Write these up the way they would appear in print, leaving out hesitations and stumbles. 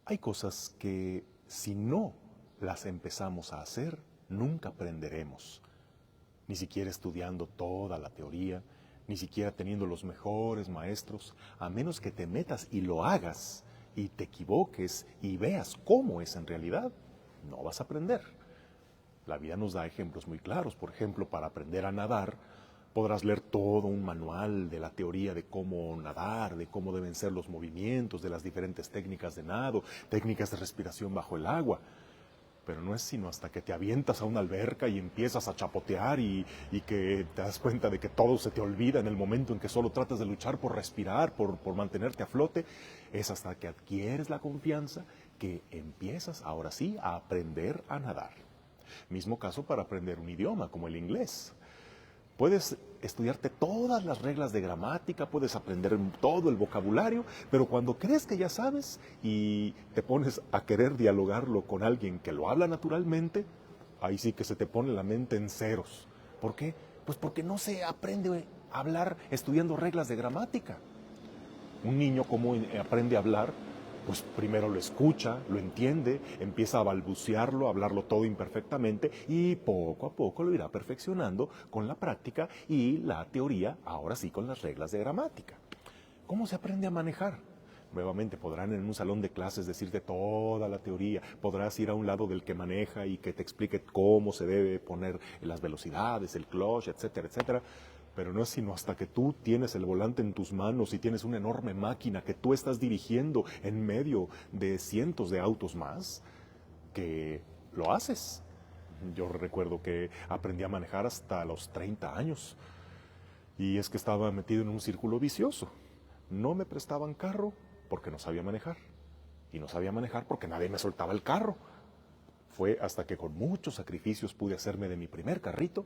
Hay cosas que si no las empezamos a hacer, nunca aprenderemos. Ni siquiera estudiando toda la teoría, ni siquiera teniendo los mejores maestros, a menos que te metas y lo hagas y te equivoques y veas cómo es en realidad, no vas a aprender. La vida nos da ejemplos muy claros. Por ejemplo, para aprender a nadar, podrás leer todo un manual de la teoría de cómo nadar, de cómo deben ser los movimientos, de las diferentes técnicas de nado, técnicas de respiración bajo el agua. Pero no es sino hasta que te avientas a una alberca y empiezas a chapotear y que te das cuenta de que todo se te olvida en el momento en que solo tratas de luchar por respirar, por mantenerte a flote, es hasta que adquieres la confianza que empiezas ahora sí a aprender a nadar. Mismo caso para aprender un idioma como el inglés. Puedes estudiarte todas las reglas de gramática, puedes aprender todo el vocabulario, pero cuando crees que ya sabes y te pones a querer dialogarlo con alguien que lo habla naturalmente, ahí sí que se te pone la mente en ceros. ¿Por qué? Pues porque no se aprende a hablar estudiando reglas de gramática. Un niño, ¿cómo aprende a hablar? Pues primero lo escucha, lo entiende, empieza a balbucearlo, a hablarlo todo imperfectamente y poco a poco lo irá perfeccionando con la práctica y la teoría, ahora sí con las reglas de gramática. ¿Cómo se aprende a manejar? Nuevamente podrán en un salón de clases decirte toda la teoría, podrás ir a un lado del que maneja y que te explique cómo se debe poner las velocidades, el clutch, etcétera, etcétera. Pero no es sino hasta que tú tienes el volante en tus manos y tienes una enorme máquina que tú estás dirigiendo en medio de cientos de autos más, que lo haces. Yo recuerdo que aprendí a manejar hasta los 30 años y es que estaba metido en un círculo vicioso. No me prestaban carro porque no sabía manejar y no sabía manejar porque nadie me soltaba el carro. Fue hasta que con muchos sacrificios pude hacerme de mi primer carrito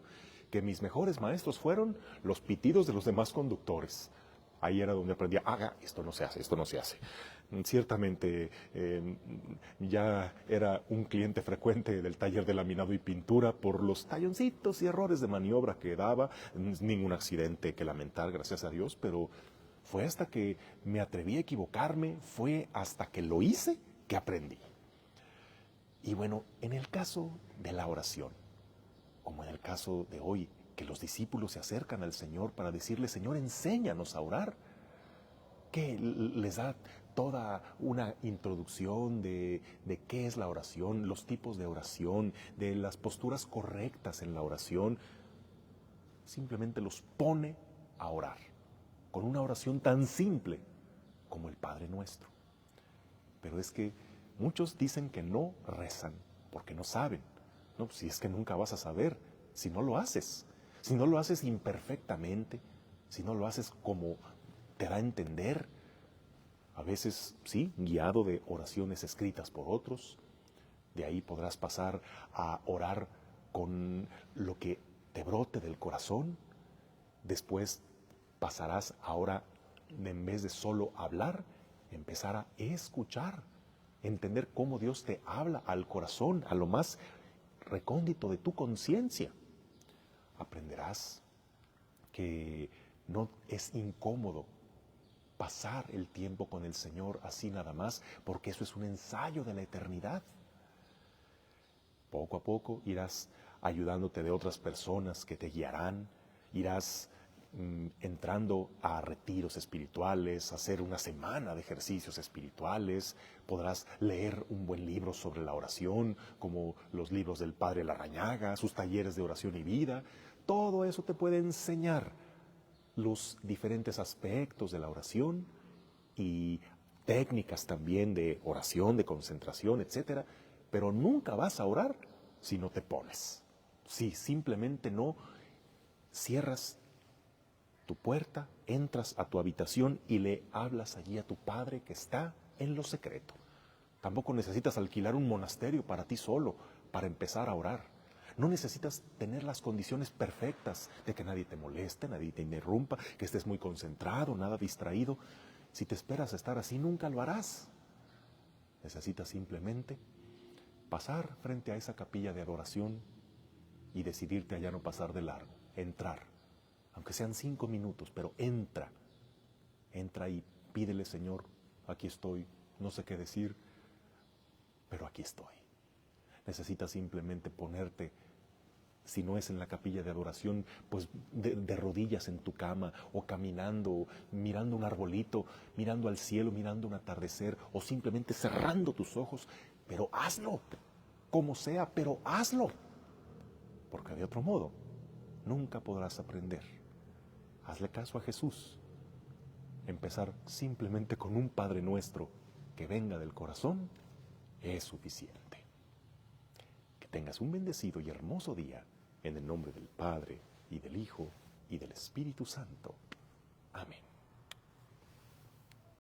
que mis mejores maestros fueron los pitidos de los demás conductores. Ahí era donde aprendí, haga, esto no se hace, esto no se hace. Ciertamente ya era un cliente frecuente del taller de laminado y pintura por los talloncitos y errores de maniobra que daba. Ningún accidente que lamentar, gracias a Dios, pero fue hasta que me atreví a equivocarme, fue hasta que lo hice que aprendí. Y bueno, en el caso de la oración, como en el caso de hoy, que los discípulos se acercan al Señor para decirle, Señor, enséñanos a orar, que les da toda una introducción de qué es la oración, los tipos de oración, de las posturas correctas en la oración, simplemente los pone a orar, con una oración tan simple como el Padre Nuestro. Pero es que muchos dicen que no rezan porque no saben. No, pues si es que nunca vas a saber, si no lo haces, si no lo haces imperfectamente, si no lo haces como te da a entender, a veces sí, guiado de oraciones escritas por otros, de ahí podrás pasar a orar con lo que te brote del corazón, después pasarás ahora, en vez de solo hablar, empezar a escuchar, entender cómo Dios te habla al corazón, a lo más recóndito de tu conciencia. Aprenderás que no es incómodo pasar el tiempo con el Señor así nada más, porque eso es un ensayo de la eternidad. Poco a poco irás ayudándote de otras personas que te guiarán, irás entrando a retiros espirituales, hacer una semana de ejercicios espirituales, podrás leer un buen libro sobre la oración, como los libros del Padre Larrañaga, sus talleres de oración y vida. Todo eso te puede enseñar los diferentes aspectos de la oración y técnicas también de oración, de concentración, etcétera. Pero nunca vas a orar si no te pones. Si simplemente no cierras tu puerta, entras a tu habitación y le hablas allí a tu Padre que está en lo secreto. Tampoco necesitas alquilar un monasterio para ti solo, para empezar a orar. No necesitas tener las condiciones perfectas de que nadie te moleste, nadie te interrumpa, que estés muy concentrado, nada distraído. Si te esperas a estar así, nunca lo harás. Necesitas simplemente pasar frente a esa capilla de adoración y decidirte a ya no pasar de largo, entrar, aunque sean 5 minutos, pero entra y pídele, Señor, aquí estoy, no sé qué decir, pero aquí estoy. Necesitas simplemente ponerte, si no es en la capilla de adoración, pues de rodillas en tu cama, o caminando, mirando un arbolito, mirando al cielo, mirando un atardecer, o simplemente cerrando tus ojos, pero hazlo, como sea, pero hazlo, porque de otro modo nunca podrás aprender. Hazle caso a Jesús. Empezar simplemente con un Padre Nuestro que venga del corazón es suficiente. Que tengas un bendecido y hermoso día en el nombre del Padre, y del Hijo, y del Espíritu Santo. Amén.